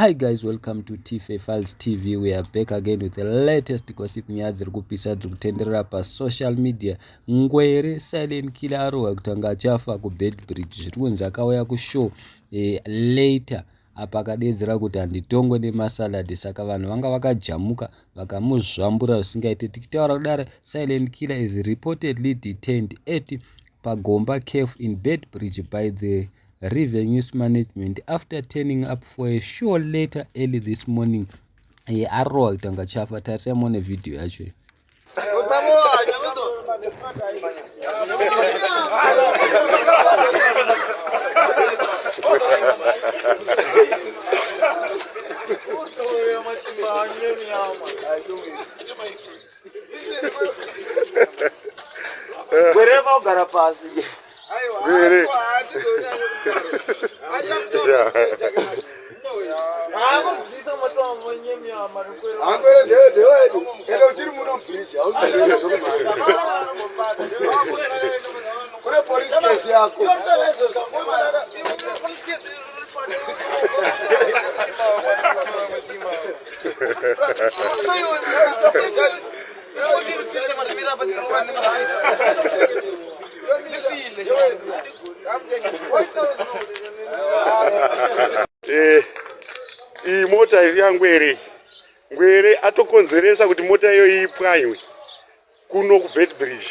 Hi guys, welcome to Tife Files TV. We are back again with the latest gossip nyaya dziri kupisa dziri kutenderera pasocial media. Ngwere silent killer arohwa kutanga achafa kuBedbridge. Zviri kunzi akauya kushow later apa akadedzera kuti handitongwe nemasalad. Saka vanhu vanga vakajamuka vakamuzvambura zvisingaite. Tikitaura kudare, silent killer is reportedly detained at Pagomba Cave in Bedbridge by the Revenue Management after turning up for a show later early this morning. Arohwa kutanga chafa. Tarisa muone video yacho. Wherever ugara pasi. Really? Iyi mota isi yaNgwere. Ngwere atokonzeresa kuti mota iyo ipwanywe kuno kuBedbridge.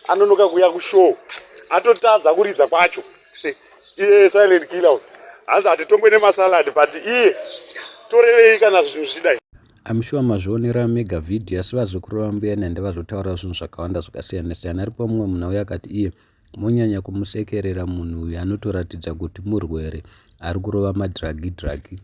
Anonoka kuya kushow. Atotadza kuridza kwacho. Iye silent killer. Hanzi atitongwe nemasalad but iye torerei kana zvinhu zvidai. I'm sure mazvionera mega video asi vazokurova mbuyani hande vazotaura zvinhu zvakawanda zvakasiyana siyana. Aripo mumwe munhu uya akati iye monyanya kumusekerera munhu uyu anotoratidza kuti murwere ari kurova madragi.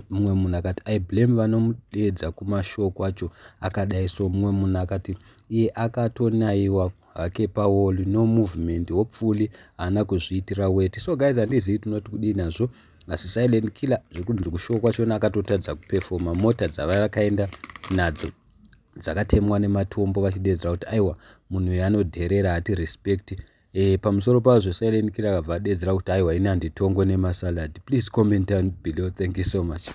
Mumwe munhu akati I blame vanomudeedza kumashow kwacho akadai. So mumwe munhu akati iye akatonaiwa hake pawall, no movement, hopefully haana kuzviitira weti. So guys, handizivi tinoti kudii nazvo, asi silent killer zvekunzi kushow kwachona akatotadza kuperforma. Mota dzavakaenda nadzo dzakatemwa nematombo vachideedzera kuti aiwa munhu uyu anodherera hati respect. Pamusoro pazvo silent killer akabva adeedzera kuti aiwa ini handitongwe nemasalad. Please comment down below. Thank you so much.